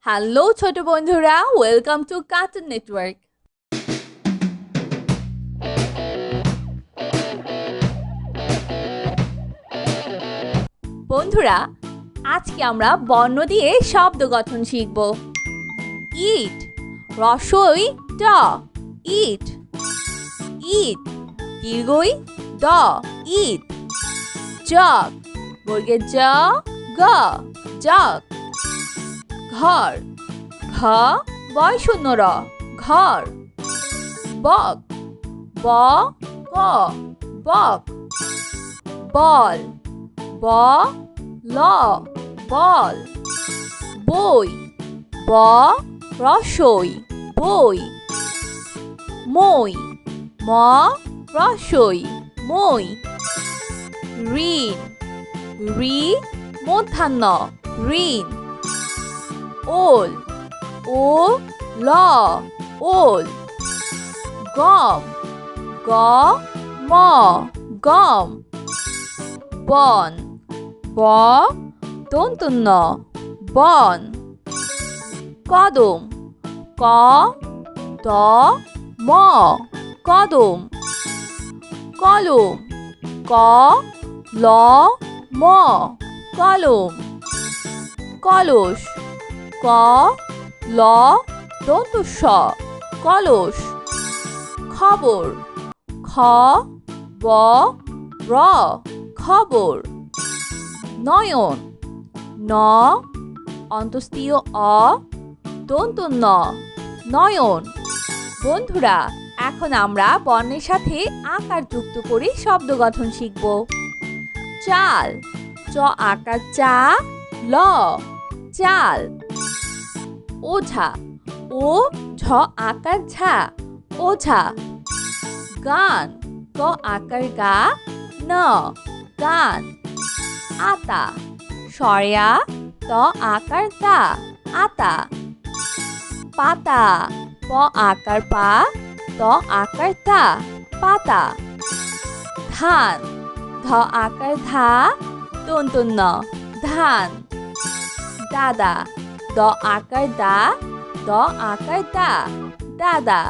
Hello ছোট বন্ধুরা, welcome to cartoon network. বন্ধুরা, আজকে আমরা বর্ণ দিয়ে শব্দ গঠন শিখব। ইট, রসই ড, ইট। ইট, দীর্ঘই দ, ইট। জগ, বর্গের জ, গ, জগ। ঘর, ঘ, বয় শূন্য র, ঘর। বক, ব, ক, বক। বল, ব, ল, বল। বই, ব, রসই, বই। মই, ম, রসই, মই। ঋণ, ঋ, মূর্ধন্য, ঋণ। ওল, ও, ল, ওল। গম, গ, ম, গম। বন, ব, দন্তন্য, বন। কদম, ক, দ, ম, কদম। কলম, ক, ল, ম, কলম। কলস, ক, ল, দন্ত স, কলস। খবর, খ, ব, র, খবর। নয়ন, ন, অন্তস্তীয় অ, দন্ত ন, নয়ন। বন্ধুরা, এখন আমরা বর্ণের সাথে আকার যুক্ত করে শব্দ গঠন শিখব। চাল, চ আকার চা, ল, চাল। ওঝা, ও, ঝ আকার ঝা, ওঝা। গান, গ আকার গা, ন, গান। আতা, সরেয়া, ত আকার তা, আতা। পাতা, প আকার পা, ত আকার তা, পাতা। ধান, ধ আকার ধা, দন্ত ন, ধান। দাদা, দ আকার দা, দ আকার দা, দাদা।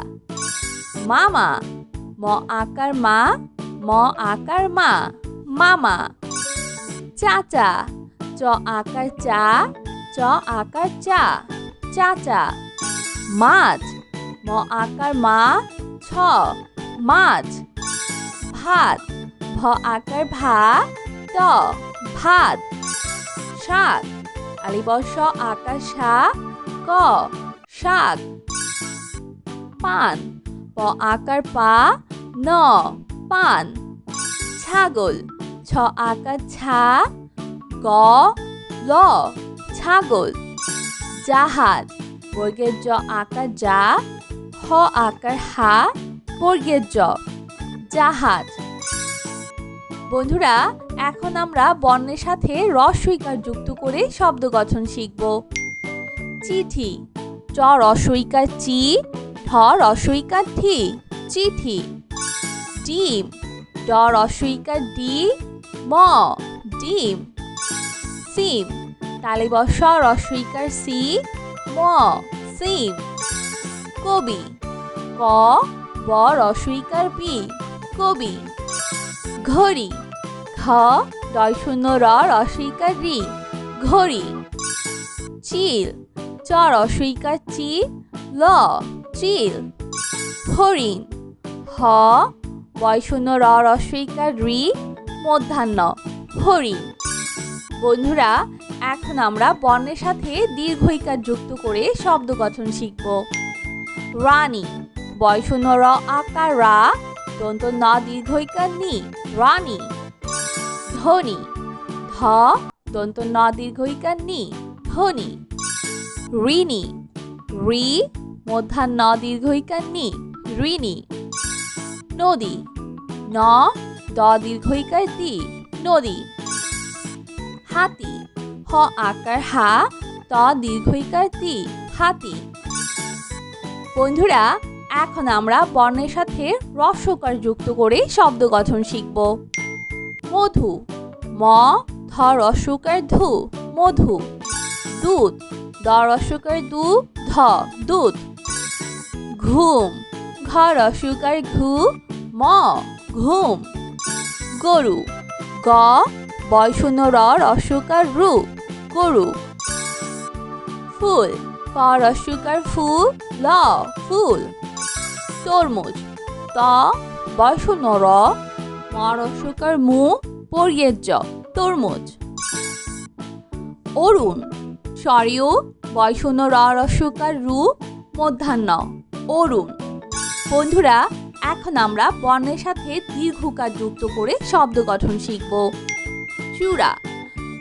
মামা, ম আকার মা, ম আকার মা, মামা। চাচা, চ আকার চা, চ আকার চা, চাচা। মাছ, ম আকার মা, ছ, মাছ। ভাত, ভ আকার ভা, ত, ভাত। শাক, আলিবর্ষ আকার সা, ক, শাক। পান, প আকার পা, ন, পান। ছাগল, ছ আকার ছা, গ, ল, ছাগল। জাহাজ, বর্গের জ আকার যা, হ আকার হা, বর্গের জ, জাহাজ। বন্ধুরা, এখন আমরা বর্ণের সাথে রস্বইকার যুক্ত করে শব্দ গঠন শিখব। চিঠি, চ রস্বইকার চি, ঠ রস্বইকার ঠি, চিঠি। ডিম, ড রস্বইকার ডি, ম, ডিম। সিম, তালিবর্ষ রস্বইকার সি, ম, সিম। কবি, ক, ব রস্বইকার বি, কবি। ঘড়ি, ঘ, ডয় শূন্য র রস্বইকার রি, ঘড়ি। চিল, চ রস্বইকার চি, ল, চিল। হরিণ, হ, বয় শূন্য র রস্বইকার রি, মূর্ধন্য, হরিণ। বন্ধুরা, এখন আমরা বর্ণের সাথে দীর্ঘইকার যুক্ত করে শব্দ গঠন শিখব। রানী, বয় শূন্য র আকার রা, দন্ত ন দীর্ঘইকার নি, রানী। ধনী, ধ, দন্ত ন দীর্ঘইকার নি, ধনী। ঋণী, ঋ, মূর্ধন্য ন দীর্ঘইকার নি, ঋণী। নদী, ন, দ দীর্ঘইকার দি, নদী। হাতি, হ আকার হা, ত দীর্ঘইকার তি, হাতি। বন্ধুরা, এখন আমরা বর্ণের সাথে রস্বকার যুক্ত করে শব্দ গঠন শিখব। মধু, ম, ধ রস্বকার ধু, মধু। দুধ, দ রস্যকার দু ধ দুধ। ঘুম, ঘ রস্যকার ঘু ম ঘুম। গরু, গ বয় শূন্য র রস্যকার রু গরু। ফুল, ফ রস্যকার ফু ল ফুল। তরমুজ, ত বয় শূন্য র ম রস্যকার মু পর্যের জ তরমুজ। অরুণ, সরিও বয় শূন্য র রস্যকার রু মধ্যাহ্ন অরুণ। বন্ধুরা, এখন আমরা বর্ণের সাথে দীর্ঘকার যুক্ত করে শব্দ গঠন শিখব। চূড়া,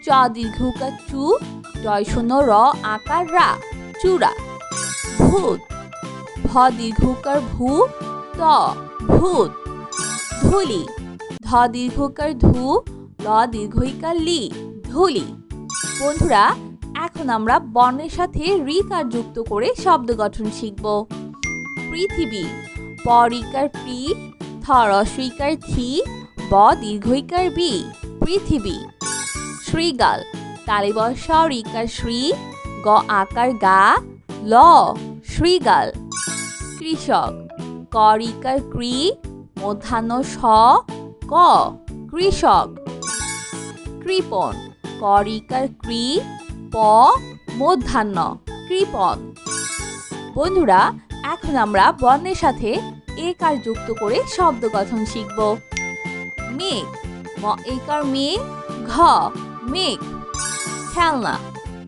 চ দীর্ঘকার চু জয় শূন্য র আকার রা চূড়া। ভূত, ভ দীর্ঘকার ভূ ত ভূত। ধুলি, ধ দীর্ঘকার ধু ল দীর্ঘইকার লি ধুলি। বন্ধুরা, এখন আমরা বর্ণের সাথে রিকার যুক্ত করে শব্দ গঠন শিখব। পৃথিবী, প রিকার পি থ রস্যইকার থি ব দীর্ঘইকার বি পৃথিবী। শৃগাল, তালিবর স রিকার শ্রী গ আকার গা ল শৃগাল। কৃষক, ক রিকার ক্রি মধ্যাহ্ন স ক কৃষক। কৃপণ, ক রিকার ক্রি প মধ্যাহ্ন কৃপণ। বন্ধুরা, এখন আমরা বর্ণের সাথে একার যুক্ত করে শব্দ গঠন শিখব। মেঘ, ম একার মে ঘ মেঘ। খেলনা,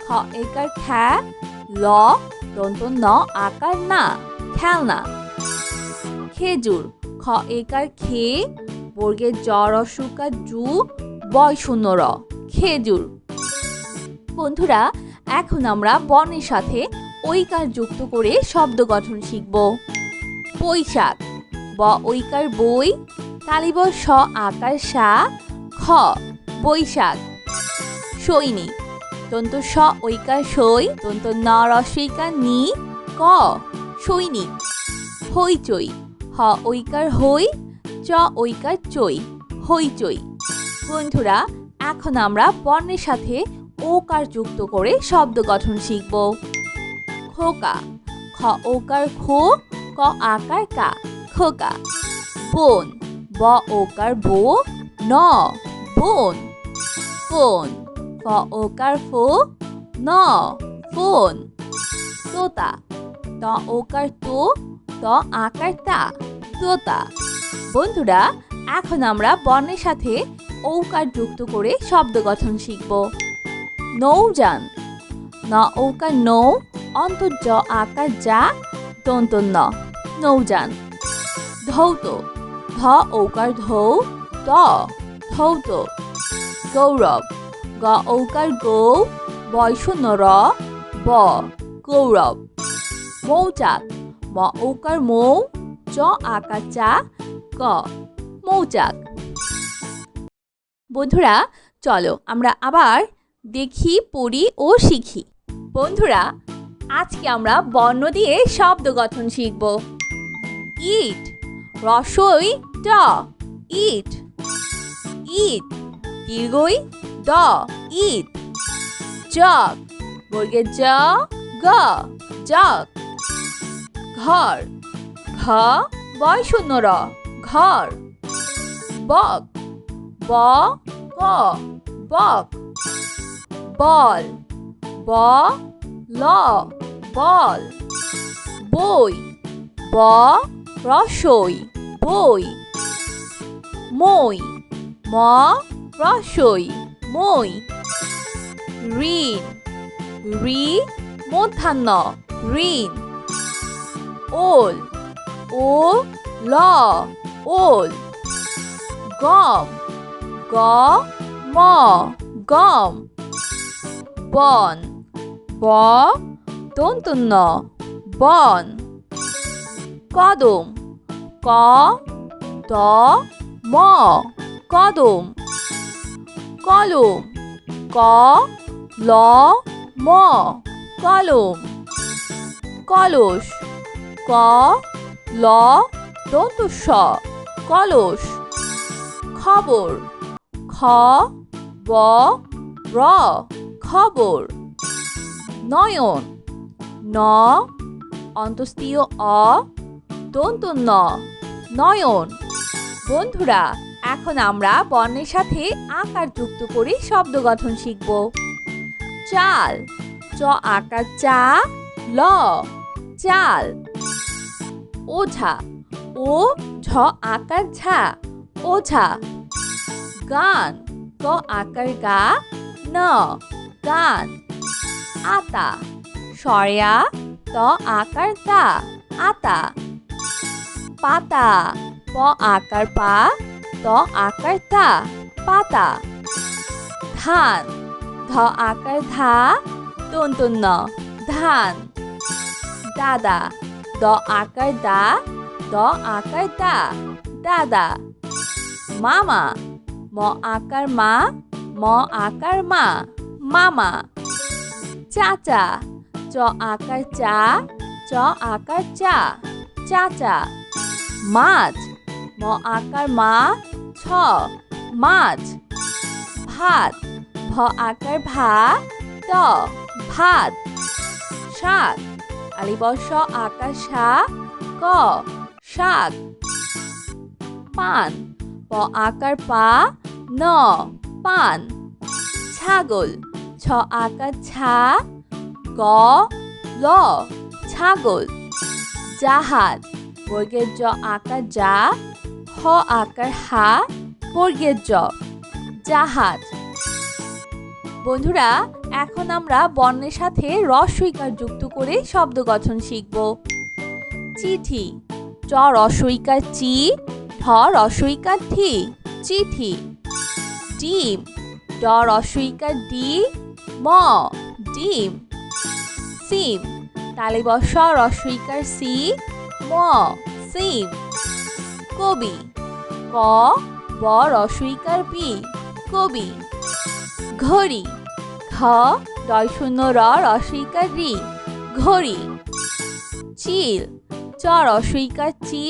খ একার খ্যা ল দন্ত ন আকার না খেলনা। খেজুর, খ একার খে বর্গের জ রস্যকার জু বয় শূন্য র খেজুর। বন্ধুরা, এখন আমরা বর্ণের সাথে ঐকার যুক্ত করে শব্দ গঠন শিখব। বৈশাখ, ব ঐকার বই তালিবর স আকার সা খ বৈশাখ। সৈনিক, দন্ত স ঐকার সই দন্ত ন রস্যইকার নি ক সৈনিক। হইচই, হ ঐকার হই চ ঐকার চই হইচই। বন্ধুরা, এখন আমরা বর্ণের সাথে ওকার যুক্ত করে শব্দ গঠন শিখব। খোকা, খ ওকার খো ক আকার কা খোকা। বন, ব ওকার বো ন বোন ফোন, ফ ওকার ফো ন ফোন। তোতা, ত ওকার তো ত আকার তা তোতা। বন্ধুরা, এখন আমরা বর্ণের সাথে ঔকার যুক্ত করে শব্দ গঠন শিখব। নৌযান, ন ঔকার নৌ অন্তর জ আকার যা দন্ত ন নৌযান। ধৌত, ধ ঔকার ধৌ ত ধৌত। গৌরব, গ ঔকার গৌ বয় শূন্য র ব গৌরব। মৌচাক, ম ঔকার মৌ চ আকার চা ক মৌচাক। বন্ধুরা, চলো আমরা আবার দেখি, পড়ি ও শিখি। বন্ধুরা, আজকে আমরা বর্ণ দিয়ে শব্দ গঠন শিখব। ইট, রস্যই ট ইট ইট দীর্ঘই দ ইট। জগ, বর্গের জ গ জগ। ঘর, ঘ বয় শূন্য র ঘর। বক, ব ক বক। বল, ব ল বল। বই, ব রস্যই বই। মই, ম রস্যই মই। ঋণ, ঋ মধ্যাহ্ন ঋণ। ওল, ও ল ওল। গম, গ ম গম। বন, ব দন্ত ন বন। কদম, ক দ ম কদম। কলম, ক ল ম কলম। কলস, ক ল দন্ত স কলস। খবর, খ ব র খবর। নয়ন ন অন্তস্তীয় অ দন্ত ন নয়ন। বন্ধুরা, এখন আমরা বর্ণের সাথে আকার যুক্ত করে শব্দ গঠন শিখব। চাল চ আকার চা ল চাল। ওঝা ও ঝ আকার ঝা ওঝা। গান গ আকার গা ন গান। আতা সরেয়া ত আকার তা আতা। পাতা প আকার পা ত আকার তা পাতা। ধান ধ আকার ধা দন্ত ন ধান। দাদা দ আকার দা দ আকার দা দাদা। মামা ম আকার মা ম আকার মা মামা। চাচা চ আকার চা চ আকার চা চাচা। মাছ ম আকার মা ছ মাছ। ভাত ভ আকার ভা ত ভাত। শাক আলিবর্ষ আকার সা ক শাক। পান প আকার পা ন পান। ছাগল ছ আকার ছা গ ল ছাগল। জাহাজ বর্গের জ আকার যা হ আকার হা বর্গের জ জাহাজ। বন্ধুরা, এখন আমরা বর্ণের সাথে রস্বইকার যুক্ত করে শব্দ গঠন শিখব। চিঠি চ রস্বইকার চি ঠ রস্বইকার ঠি চিঠি। ডিম ড রস্বইকার ডি ম ডিম। সিম তালিবর্ষ রস্বইকার সি ম সিম। কবি ক ব রস্বইকার বি কবি। ঘড়ি ঘ ডয় শূন্য র রস্বইকার রি ঘড়ি। চিল চ রস্বইকার চি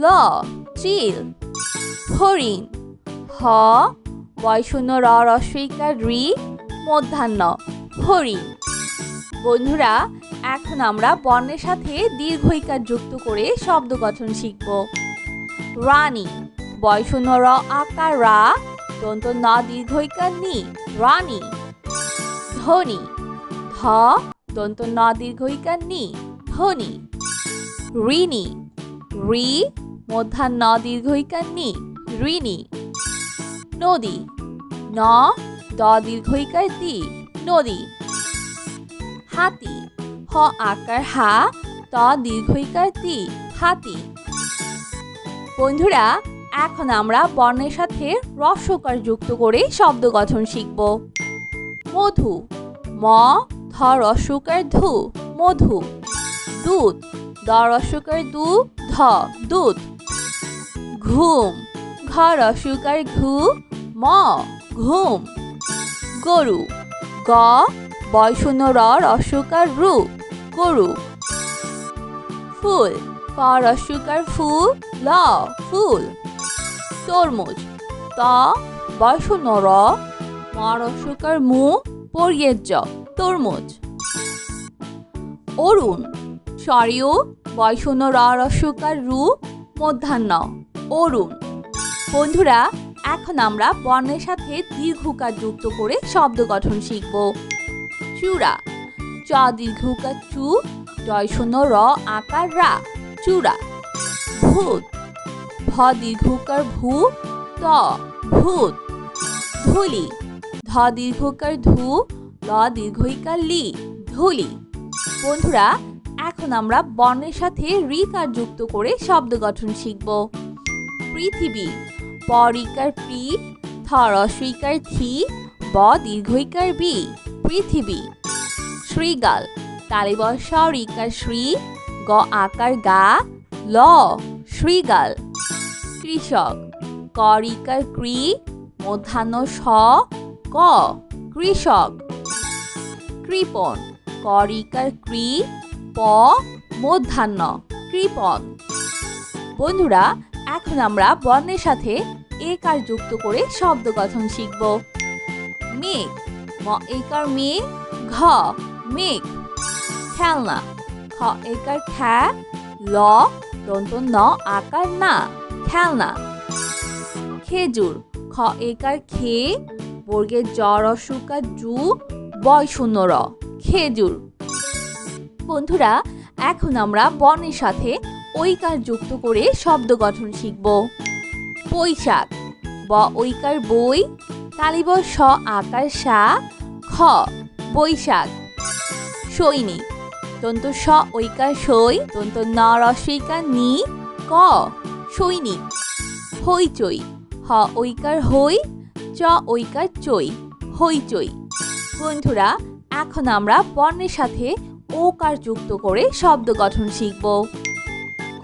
ল চিল। হরিণ হ বয় শূন্য র রস্বইকার রি মূর্ধন্য হরিণ। বন্ধুরা, এখন আমরা বর্ণের সাথে দীর্ঘইকার যুক্ত করে শব্দ গঠন শিখব। রানী বয় শূন্য র আকার রা দন্ত ন দীর্ঘইকার নি রানী। ধনী ধ দন্ত ন দীর্ঘইকার নি ধনী। ঋণী রি মূর্ধন্য দীর্ঘইকার নি ঋণী। নদী ন দ দীর্ঘইকার দি নদী। হাতি হ আকার হা ত দীর্ঘইকার তি হাতি। বন্ধুরা, এখন আমরা বর্ণের সাথে রস্বকার যুক্ত করে শব্দ গঠন শিখব। মধু ম ধ রস্বকার ধু মধু। দুধ দ রস্বকার দু ধ দুধ। ঘুম ঘ রস্বকার ঘু ম ঘুম। গরু গ বয় শূন্য র রস্বকার রু গরু। ফুল ফ রস্বকার ফু ল ফুল। তরমুজ ত বয় শূন্য র ম রস্বকার মু বর্গের জ তরমুজ। অরুণ সরিও বয় শূন্য র রস্বকার রু মূর্ধন্য অরুণ। বন্ধুরা, এখন আমরা বর্ণের সাথে দীর্ঘকার যুক্ত করে শব্দ গঠন শিখব। চূড়া চ দীর্ঘকার চু জয় শূন্য র আকার রা চূড়া। ভূত ভ দীর্ঘকার ভূ ত ভূত। ধুলি ধ দীর্ঘকার ধু ল দীর্ঘইকার লি ধুলি। বন্ধুরা, এখন আমরা বর্ণের সাথে রিকার যুক্ত করে শব্দ গঠন শিখব। পৃথিবী প রিকার পি থ রস্বইকার থি ব দীর্ঘইকার বি পৃথিবী। শ্রীগাল তালিবর্ষ রিকার শ্রী গ আকার গা ল শ্রীগাল। কৃষক ক রিকার ক্রি মূর্ধন্য স ক কৃষক। কৃপণ ক রিকার ক্রি প মূর্ধন্য কৃপণ। বন্ধুরা, এখন আমরা বর্ণের সাথে একার যুক্ত করে শব্দ গঠন শিখব। মেঘ ম একার মে ঘ মেঘ। খেলনা, খ একার খ্যা, ল দন্ত ন আকার না, খেলনা। খেজুর, খ একার খে, বর্গের জ রসুকার জু, বয় শূন্য র, খেজুর। বন্ধুরা, এখন আমরা বর্ণের সাথে ঐকার যুক্ত করে শব্দ গঠন শিখব। বৈশাখ, ব ঐকার বই, তালিব স আকার সা, খ বৈশাখ। সৈনিক, দন্ত স ঐকার সই, দন্ত ন রসইকার নি, ক সৈনিক। হইচই, হ ঐকার হই, চ ঐকার চই, হইচই। বন্ধুরা, এখন আমরা বর্ণের সাথে ওকার যুক্ত করে শব্দ গঠন শিখব।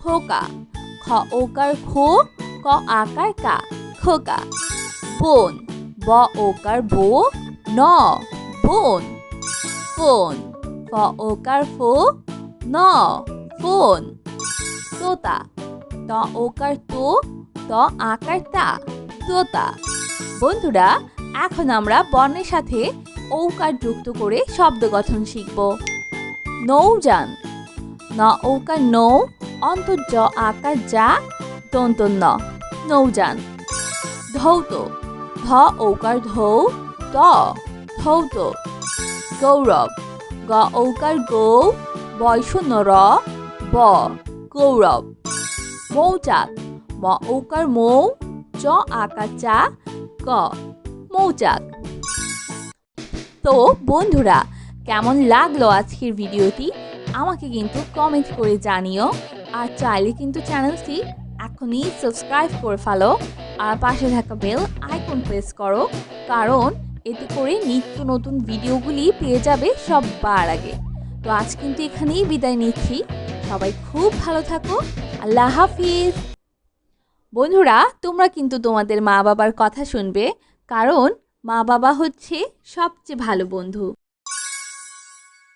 খোকা, খ ওকার খো, ক আকার কা, খোকা। বোন, ব ওকার বো, ন বোন, ফোন, ফ ওকার ফো, ন ফোন। তোতা, ত ওকার তো, ত আকার তা, তোতা। বন্ধুরা, এখন আমরা বর্ণের সাথে ঔকার যুক্ত করে শব্দ গঠন শিখব। নৌযান, ন ঔকার নৌ, অন্তর জ আকার যা, দন্ত ন, নৌযান। ধৌত, ধ ঔকার ধৌ, ত ধৌত। গৌরব, গ ঔকার গৌ, বয় শূন্য র, ব গৌরব। মৌচাক, ম ঔকার মৌ, চ আকার চা, ক মৌচাক। তো বন্ধুরা, কেমন লাগলো আজকের ভিডিওটি আমাকে কিন্তু কমেন্ট করে জানিও। আর চাইলে কিন্তু চ্যানেলটি এখনই সাবস্ক্রাইব করে ফেলো আর পাশে থাকা বেল আইকন প্রেস করো, কারণ এতে করে নিত্য নতুন ভিডিওগুলি পেয়ে যাবে সবার আগে। তো আজ কিন্তু এখানেই বিদায় নিচ্ছি। সবাই খুব ভালো থাকো। আল্লাহ হাফিজ। বন্ধুরা, তোমরা কিন্তু তোমাদের মা বাবার কথা শুনবে, কারণ মা বাবা হচ্ছে সবচেয়ে ভালো বন্ধু।